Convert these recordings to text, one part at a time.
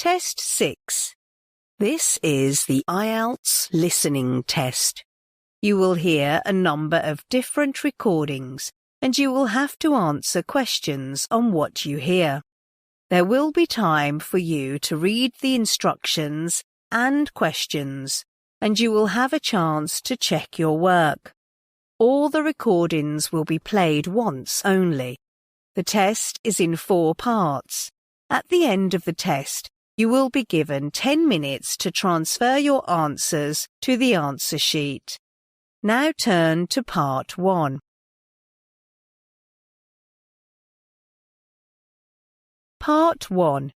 Test 6. This is the IELTS listening test. You will hear a number of different recordings, and you will have to answer questions on what you hear. There will be time for you to read the instructions and questions, and you will have a chance to check your work. All the recordings will be played once only. The test is in 4 parts. At the end of the test, you will be given 10 minutes to transfer your answers to the answer sheet. Now turn to Part 1. Part 1.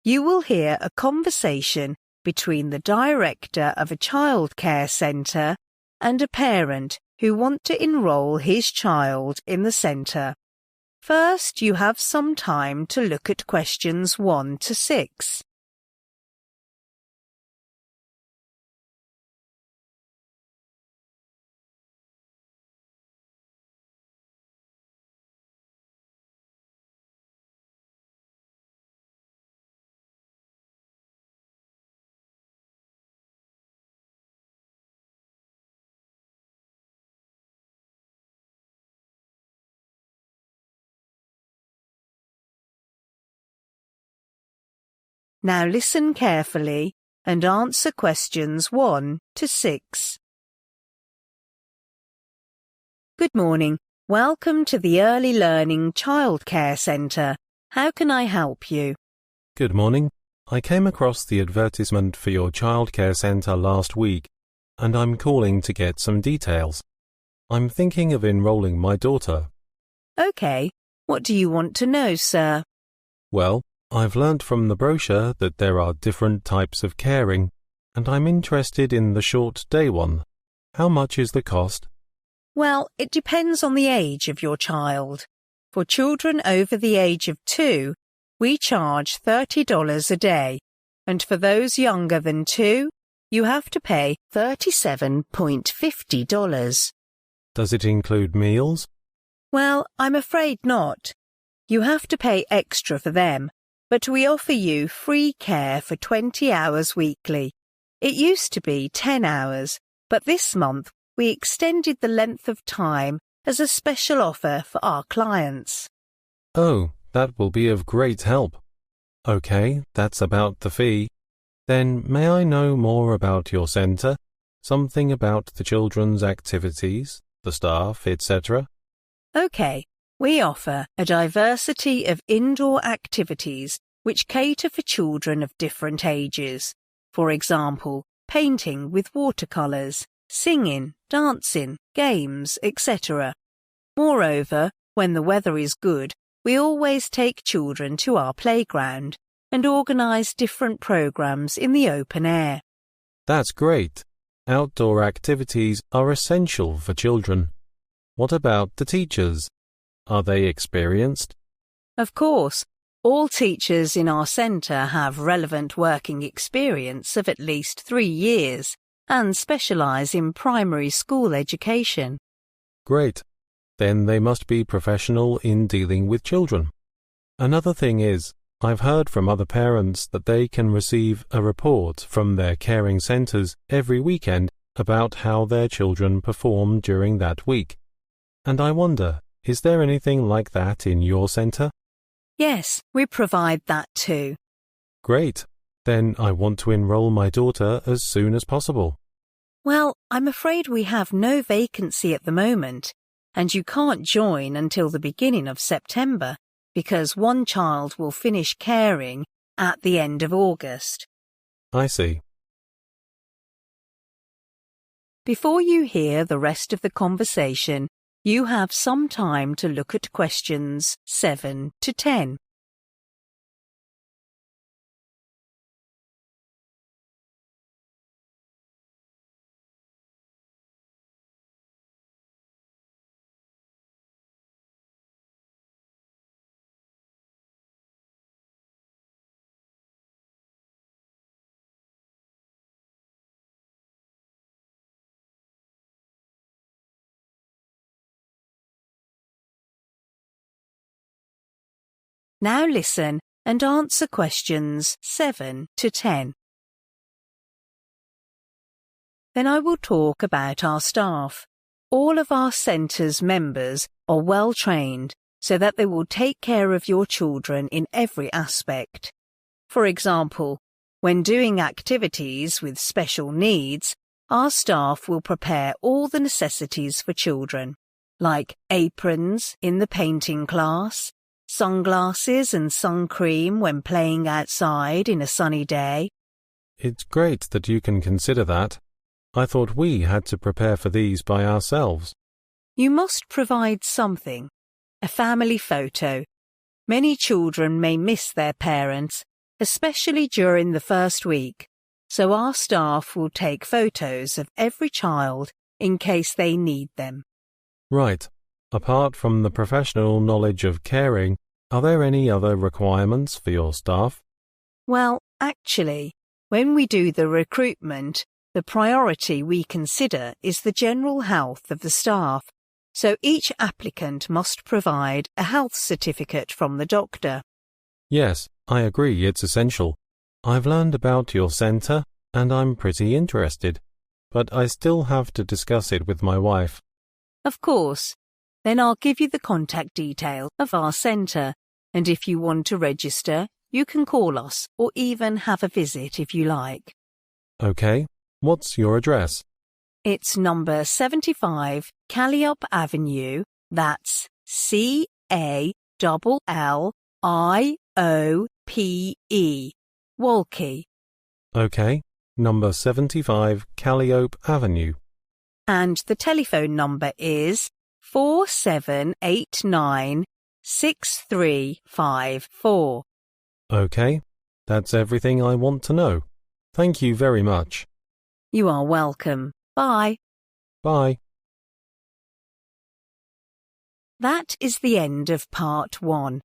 You will hear a conversation between the director of a childcare centre and a parent who want to enrol his child in the centre. First, you have some time to look at questions 1 to 6. Now listen carefully and answer questions 1 to 6. Good morning. Welcome to the Early Learning Childcare Centre. How can I help you? Good morning. I came across the advertisement for your childcare centre last week, and I'm calling to get some details. I'm thinking of enrolling my daughter. OK. What do you want to know, sir? Well, I've learnt from the brochure that there are different types of caring, and I'm interested in the short day one. How much is the cost? Well, it depends on the age of your child. For children over the age of 2, we charge $30 a day, and for those younger than 2, you have to pay $37.50. Does it include meals? Well, I'm afraid not. You have to pay extra for them, but we offer you free care for 20 hours weekly. It used to be 10 hours, but this month we extended the length of time as a special offer for our clients. Oh, that will be of great help. OK, that's about the fee. Then may I know more about your centre? Something about the children's activities, the staff, etc.? OK. We offer a diversity of indoor activities which cater for children of different ages. For example, painting with watercolours, singing, dancing, games, etc. Moreover, when the weather is good, we always take children to our playground and organise different programmes in the open air. That's great. Outdoor activities are essential for children. What about the teachers? Are they experienced? Of course, all teachers in our centre have relevant working experience of at least 3 years and specialise in primary school education. Great. Then they must be professional in dealing with children. Another thing is, I've heard from other parents that they can receive a report from their caring centres every weekend about how their children perform during that week. And I wonder, is there anything like that in your centre? Yes, we provide that too. Great. Then I want to enrol my daughter as soon as possible. Well, I'm afraid we have no vacancy at the moment, and you can't join until the beginning of September because one child will finish caring at the end of August. I see. Before you hear the rest of the conversation, you have some time to look at questions 7 to 10. Now listen and answer questions 7 to 10. Then I will talk about our staff. All of our centre's members are well trained so that they will take care of your children in every aspect. For example, when doing activities with special needs, our staff will prepare all the necessities for children, like aprons in the painting class, sunglasses and sun cream when playing outside in a sunny day. It's great that you can consider that. I thought we had to prepare for these by ourselves. You must provide something. A family photo. Many children may miss their parents, especially during the first week, so our staff will take photos of every child in case they need them. Right. Apart from the professional knowledge of caring, are there any other requirements for your staff? Well, actually, when we do the recruitment, the priority we consider is the general health of the staff, so each applicant must provide a health certificate from the doctor. Yes, I agree it's essential. I've learned about your centre and I'm pretty interested, but I still have to discuss it with my wife. Of course. Then I'll give you the contact details of our centre, and if you want to register, you can call us or even have a visit if you like. Okay, what's your address? It's number 75 Calliope Avenue, that's Calliope, Walkie. Okay, number 75 Calliope Avenue. And the telephone number is 47896354. Okay, that's everything I want to know. Thank you very much. You are welcome. Bye. Bye. That is the end of part 1.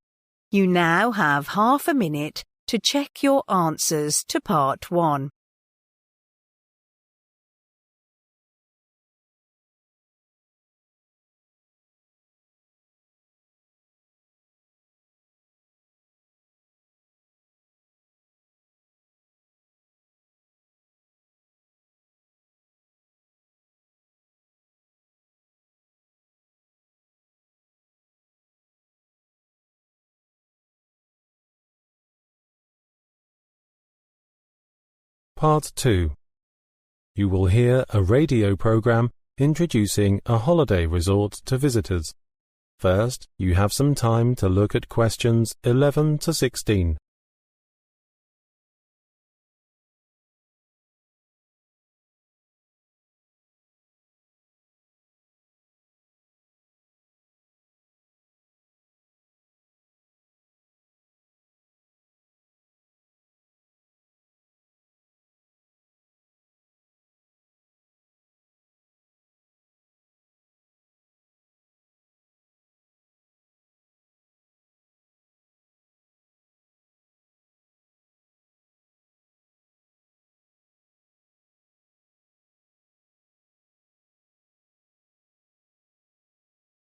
You now have half a minute to check your answers to part 1. Part 2. You will hear a radio program introducing a holiday resort to visitors. First, you have some time to look at questions 11 to 16.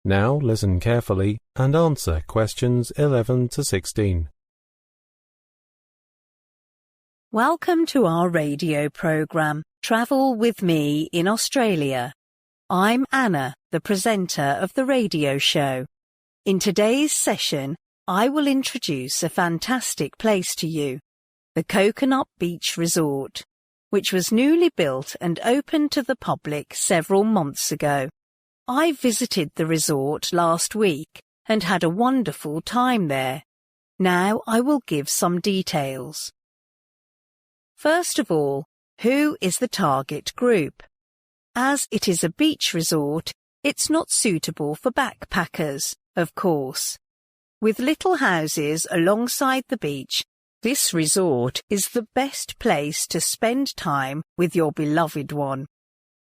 Now listen carefully and answer questions 11 to 16. Welcome to our radio program, Travel with Me in Australia. I'm Anna, the presenter of the radio show. In today's session, I will introduce a fantastic place to you, the Coconut Beach Resort, which was newly built and opened to the public several months ago. I visited the resort last week and had a wonderful time there. Now I will give some details. First of all, who is the target group? As it is a beach resort, it's not suitable for backpackers, of course. With little houses alongside the beach, this resort is the best place to spend time with your beloved one.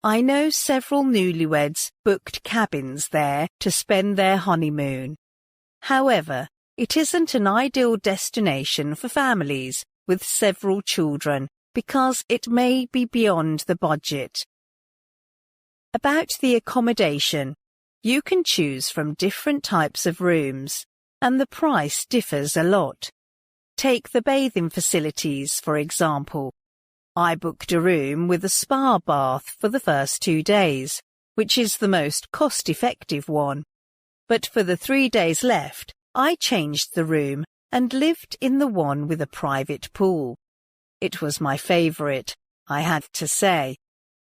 I know several newlyweds booked cabins there to spend their honeymoon. However, it isn't an ideal destination for families with several children because it may be beyond the budget. About the accommodation, you can choose from different types of rooms, and the price differs a lot. Take the bathing facilities, for example. I booked a room with a spa bath for the first 2 days, which is the most cost-effective one. But for the 3 days left, I changed the room and lived in the one with a private pool. It was my favourite, I had to say.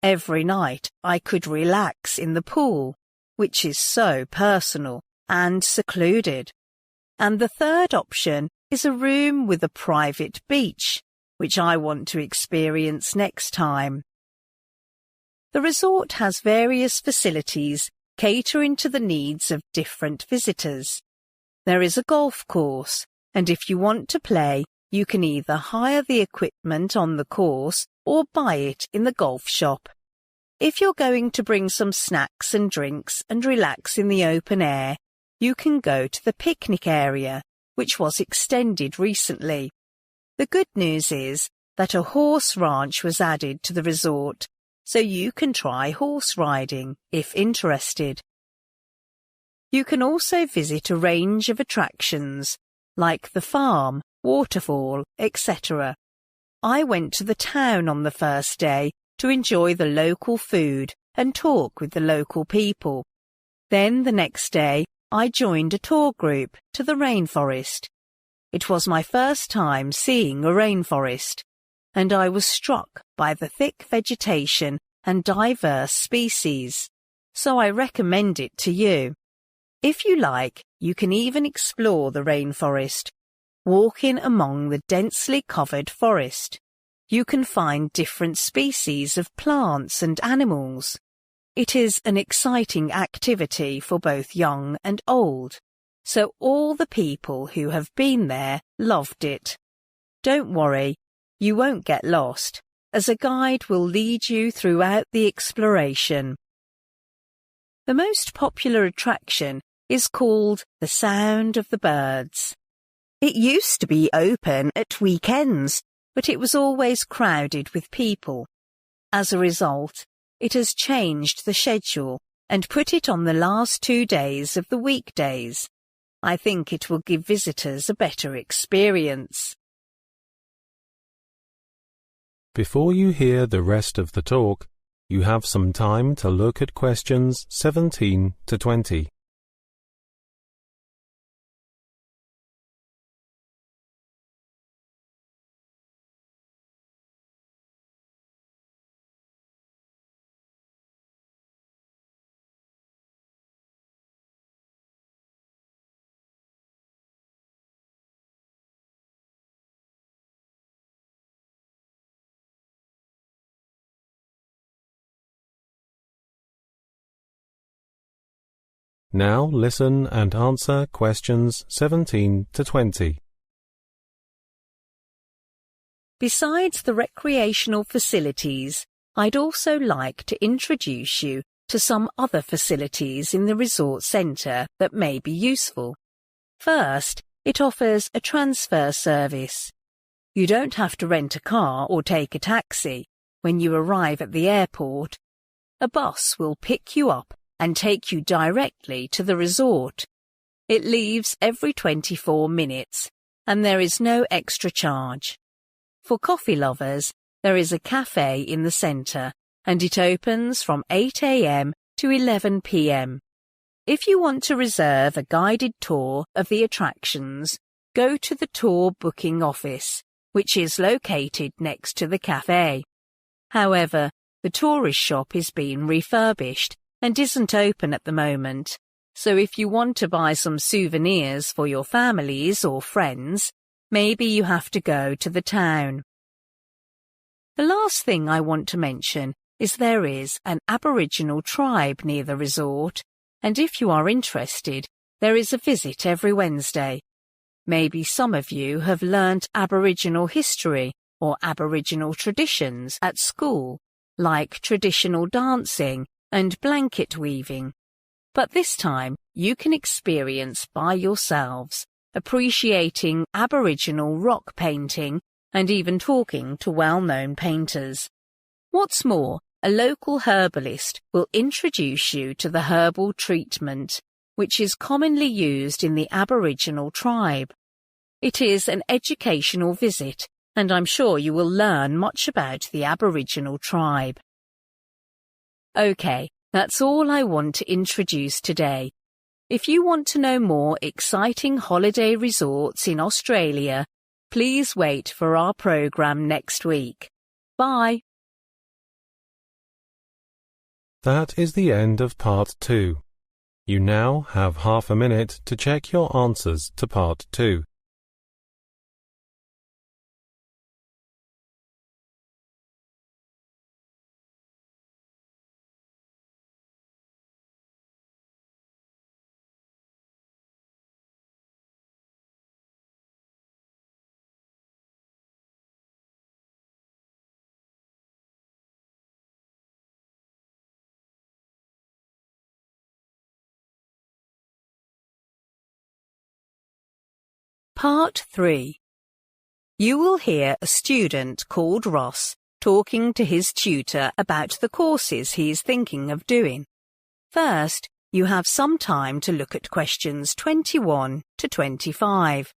Every night I could relax in the pool, which is so personal and secluded. And the third option is a room with a private beach, which I want to experience next time. The resort has various facilities catering to the needs of different visitors. There is a golf course, and if you want to play, you can either hire the equipment on the course or buy it in the golf shop. If you're going to bring some snacks and drinks and relax in the open air, you can go to the picnic area, which was extended recently. The good news is that a horse ranch was added to the resort, so you can try horse riding if interested. You can also visit a range of attractions, like the farm, waterfall, etc. I went to the town on the first day to enjoy the local food and talk with the local people. Then the next day, I joined a tour group to the rainforest. It was my first time seeing a rainforest, and I was struck by the thick vegetation and diverse species, so I recommend it to you. If you like, you can even explore the rainforest, walking among the densely covered forest. You can find different species of plants and animals. It is an exciting activity for both young and old, so all the people who have been there loved it. Don't worry, you won't get lost, as a guide will lead you throughout the exploration. The most popular attraction is called the Sound of the Birds. It used to be open at weekends, but it was always crowded with people. As a result, it has changed the schedule and put it on the last 2 days of the weekdays. I think it will give visitors a better experience. Before you hear the rest of the talk, you have some time to look at questions 17 to 20. Now listen and answer questions 17 to 20. Besides the recreational facilities, I'd also like to introduce you to some other facilities in the resort centre that may be useful. First, it offers a transfer service. You don't have to rent a car or take a taxi when you arrive at the airport. A bus will pick you up and take you directly to the resort. It leaves every 24 minutes, and there is no extra charge. For coffee lovers, there is a cafe in the centre, and it opens from 8 a.m. to 11 p.m. If you want to reserve a guided tour of the attractions, go to the tour booking office, which is located next to the cafe. However, the tourist shop is being refurbished and isn't open at the moment, so if you want to buy some souvenirs for your families or friends, maybe you have to go to the town. The last thing I want to mention is there is an Aboriginal tribe near the resort, and if you are interested, there is a visit every Wednesday. Maybe some of you have learnt Aboriginal history or Aboriginal traditions at school, like traditional dancing and blanket weaving. But this time you can experience by yourselves, appreciating Aboriginal rock painting and even talking to well-known painters. What's more, a local herbalist will introduce you to the herbal treatment, which is commonly used in the Aboriginal tribe. It is an educational visit, and I'm sure you will learn much about the Aboriginal tribe. Okay, that's all I want to introduce today. If you want to know more exciting holiday resorts in Australia, please wait for our program next week. Bye. That is the end of Part 2. You now have half a minute to check your answers to Part 2. Part 3. You will hear a student called Ross talking to his tutor about the courses he is thinking of doing. First, you have some time to look at questions 21 to 25.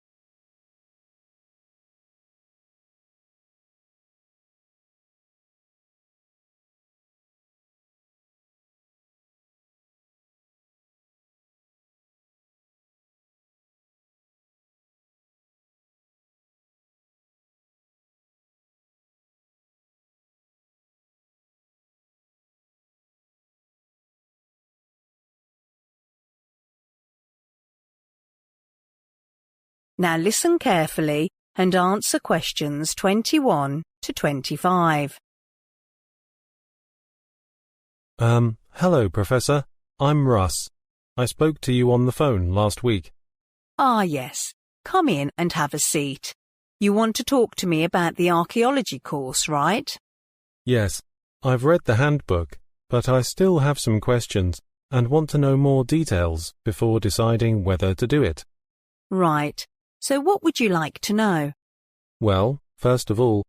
Now listen carefully and answer questions 21 to 25. Hello, Professor. I'm Russ. I spoke to you on the phone last week. Ah, yes. Come in and have a seat. You want to talk to me about the archaeology course, right? Yes, I've read the handbook, but I still have some questions and want to know more details before deciding whether to do it. Right. So what would you like to know? Well, first of all,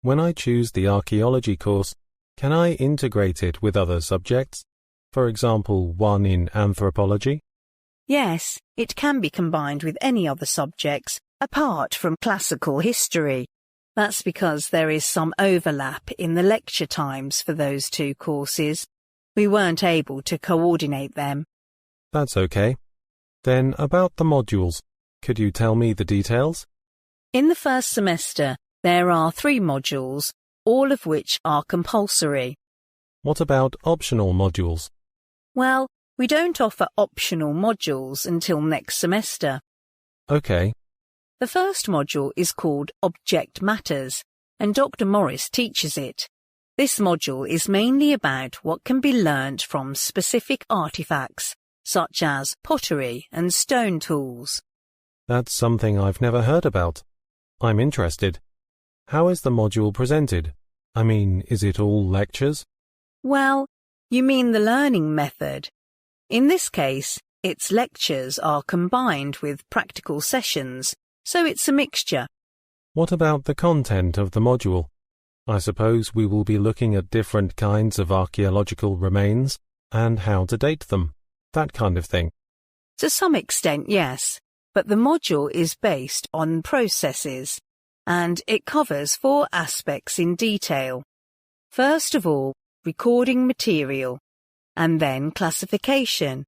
when I choose the archaeology course, can I integrate it with other subjects? For example, one in anthropology? Yes, it can be combined with any other subjects, apart from classical history. That's because there is some overlap in the lecture times for those two courses. We weren't able to coordinate them. That's okay. Then about the modules, could you tell me the details? In the first semester, there are 3 modules, all of which are compulsory. What about optional modules? Well, we don't offer optional modules until next semester. Okay. The first module is called Object Matters, and Dr. Morris teaches it. This module is mainly about what can be learnt from specific artifacts, such as pottery and stone tools. That's something I've never heard about. I'm interested. How is the module presented? I mean, is it all lectures? Well, you mean the learning method. In this case, its lectures are combined with practical sessions, so it's a mixture. What about the content of the module? I suppose we will be looking at different kinds of archaeological remains and how to date them, that kind of thing. To some extent, yes, but the module is based on processes, and it covers 4 aspects in detail. First of all, recording material, and then classification,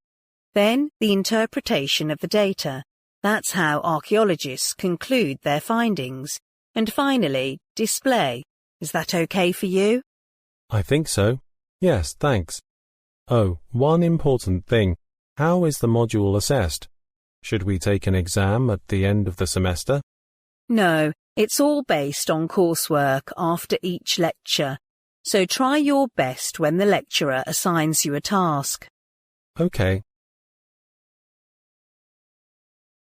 then the interpretation of the data. That's how archaeologists conclude their findings. And finally, display. Is that okay for you? I think so. Yes, thanks. Oh, one important thing. How is the module assessed? Should we take an exam at the end of the semester? No, it's all based on coursework after each lecture. So try your best when the lecturer assigns you a task. Okay.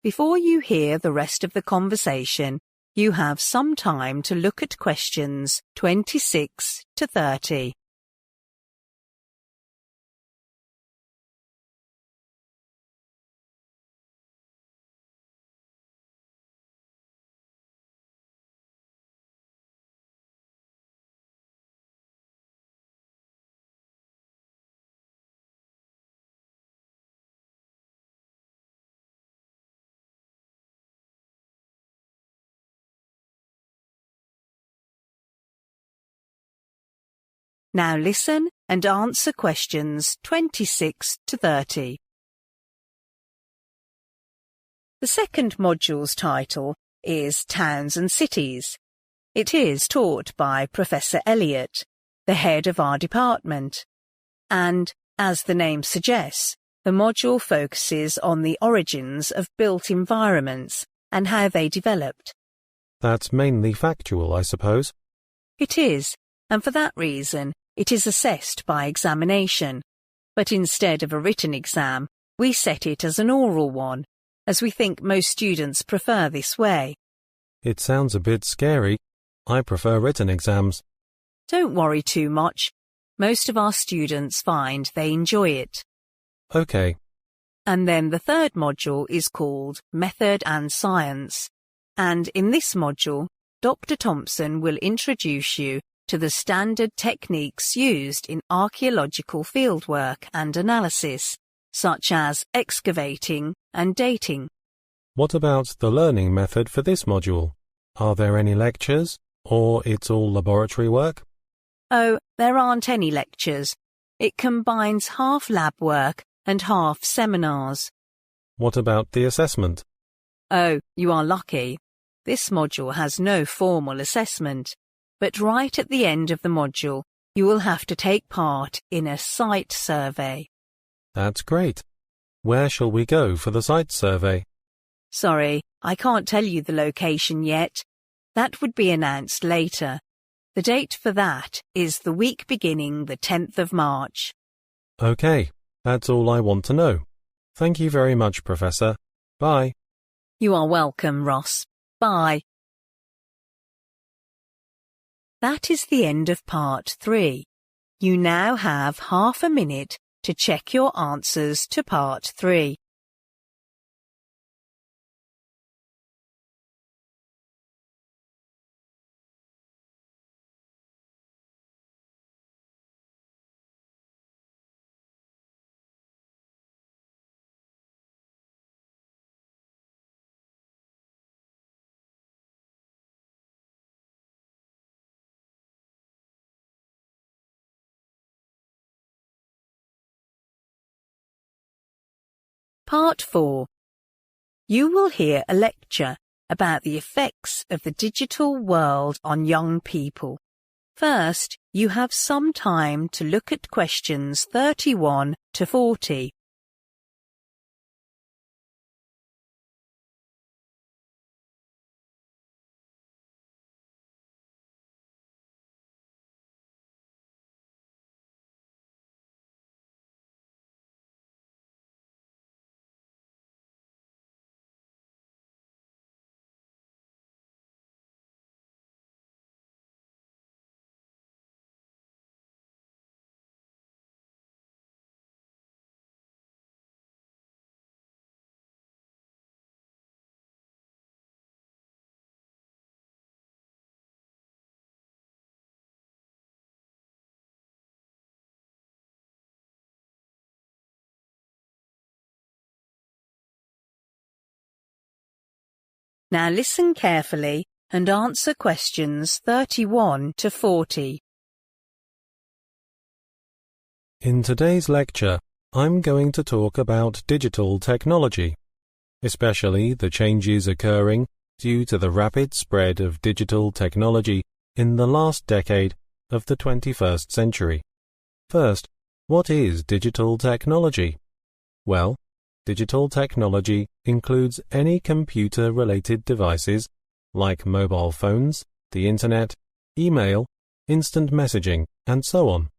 Before you hear the rest of the conversation, you have some time to look at questions 26 to 30. Now listen and answer questions 26 to 30. The second module's title is Towns and Cities. It is taught by Professor Elliott, the head of our department, and, as the name suggests, the module focuses on the origins of built environments and how they developed. That's mainly factual, I suppose. It is, and for that reason, it is assessed by examination. But instead of a written exam, we set it as an oral one, as we think most students prefer this way. It sounds a bit scary. I prefer written exams. Don't worry too much. Most of our students find they enjoy it. Okay. And then the third module is called Method and Science. And in this module, Dr. Thompson will introduce you to the standard techniques used in archaeological fieldwork and analysis, such as excavating and dating. What about the learning method for this module? Are there any lectures, or it's all laboratory work? Oh, there aren't any lectures. It combines half lab work and half seminars. What about the assessment? Oh, you are lucky. This module has no formal assessment, but right at the end of the module, you will have to take part in a site survey. That's great. Where shall we go for the site survey? Sorry, I can't tell you the location yet. That would be announced later. The date for that is the week beginning the 10th of March. Okay, that's all I want to know. Thank you very much, Professor. Bye. You are welcome, Ross. Bye. That is the end of part 3. You now have half a minute to check your answers to part 3. Part 4. You will hear a lecture about the effects of the digital world on young people. First, you have some time to look at questions 31 to 40. Now listen carefully and answer questions 31 to 40. In today's lecture, I'm going to talk about digital technology, especially the changes occurring due to the rapid spread of digital technology in the last decade of the 21st century. First, what is digital technology? Well, digital technology includes any computer-related devices like mobile phones, the internet, email, instant messaging, and so on.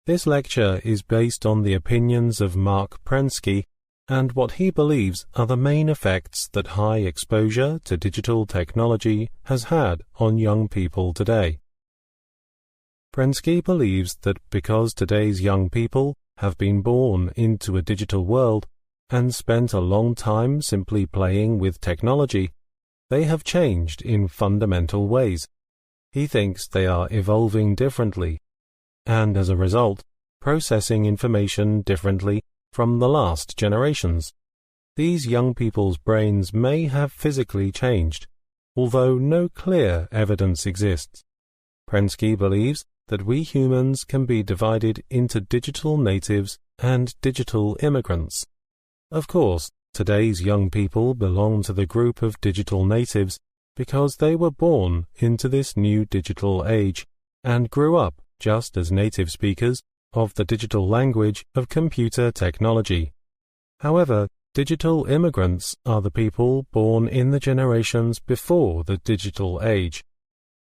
This lecture is based on the opinions of Mark Prensky and what he believes are the main effects that high exposure to digital technology has had on young people today. Prensky believes that because today's young people have been born into a digital world and spent a long time simply playing with technology, they have changed in fundamental ways. He thinks they are evolving differently, and as a result, processing information differently from the last generations. These young people's brains may have physically changed, although no clear evidence exists. Prensky believes that we humans can be divided into digital natives and digital immigrants. Of course, today's young people belong to the group of digital natives because they were born into this new digital age and grew up just as native speakers of the digital language of computer technology. However, digital immigrants are the people born in the generations before the digital age.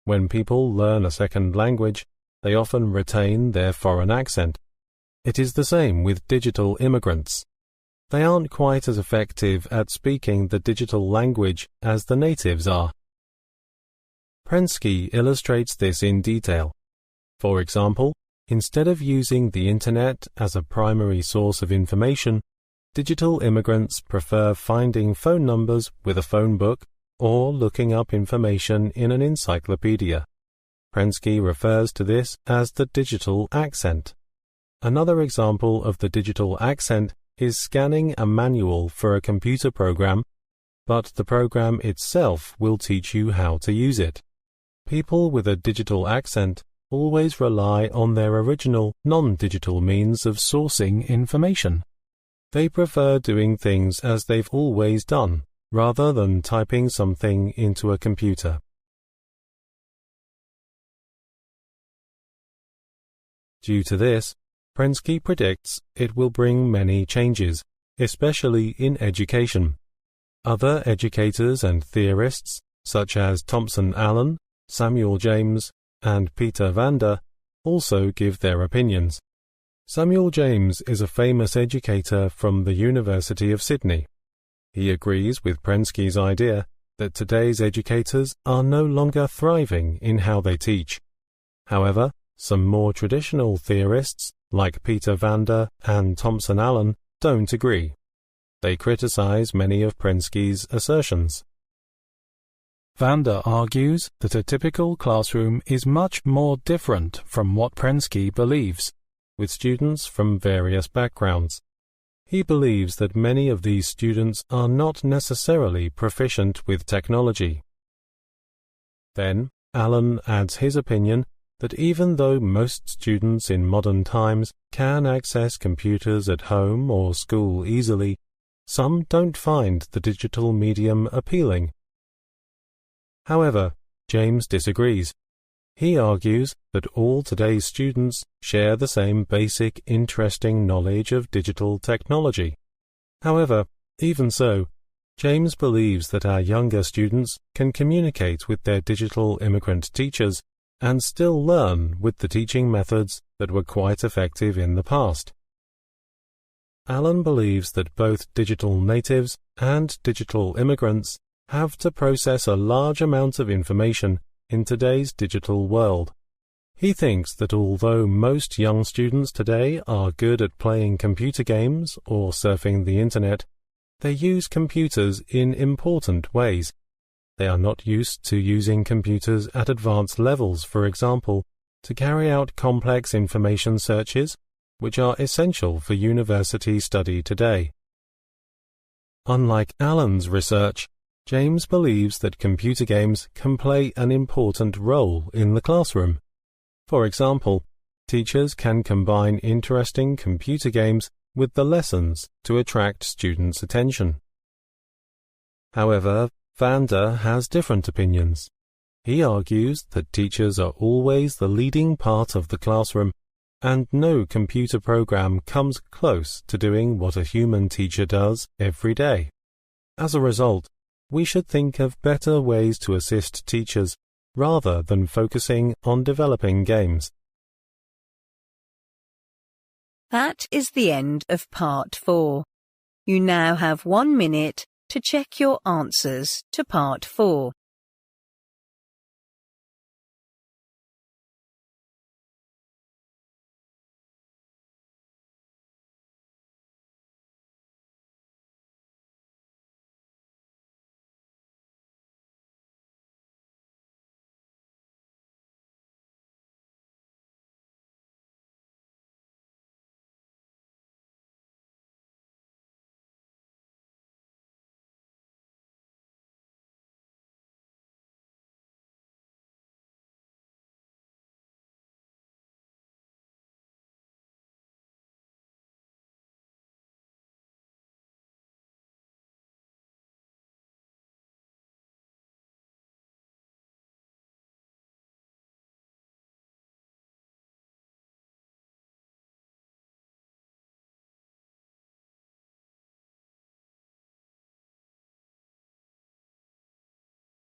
When people learn a second language, they often retain their foreign accent. It is the same with digital immigrants. They aren't quite as effective at speaking the digital language as the natives are. Prensky illustrates this in detail. For example, instead of using the Internet as a primary source of information, digital immigrants prefer finding phone numbers with a phone book or looking up information in an encyclopedia. Prensky refers to this as the digital accent. Another example of the digital accent is scanning a manual for a computer program, but the program itself will teach you how to use it. People with a digital accent always rely on their original non-digital means of sourcing information. They prefer doing things as they've always done, rather than typing something into a computer. Due to this, Prensky predicts it will bring many changes, especially in education. Other educators and theorists, such as Thompson Allen, Samuel James, and Peter Vander, also give their opinions. Samuel James is a famous educator from the University of Sydney. He agrees with Prensky's idea that today's educators are no longer thriving in how they teach. However, some more traditional theorists, like Peter Vander and Thompson Allen, don't agree. They criticize many of Prensky's assertions. Vander argues that a typical classroom is much more different from what Prensky believes, with students from various backgrounds. He believes that many of these students are not necessarily proficient with technology. Then, Allen adds his opinion that even though most students in modern times can access computers at home or school easily, some don't find the digital medium appealing. However, James disagrees. He argues that all today's students share the same basic, interesting knowledge of digital technology. However, even so, James believes that our younger students can communicate with their digital immigrant teachers and still learn with the teaching methods that were quite effective in the past. Allen believes that both digital natives and digital immigrants have to process a large amount of information in today's digital world. He thinks that although most young students today are good at playing computer games or surfing the Internet, they use computers in important ways. They are not used to using computers at advanced levels, for example, to carry out complex information searches, which are essential for university study today. Unlike Allen's research, James believes that computer games can play an important role in the classroom. For example, teachers can combine interesting computer games with the lessons to attract students' attention. However, Vander has different opinions. He argues that teachers are always the leading part of the classroom, and no computer program comes close to doing what a human teacher does every day. As a result, we should think of better ways to assist teachers rather than focusing on developing games. That is the end of part 4. You now have 1 minute to check your answers to part 4.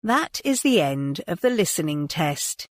That is the end of the listening test.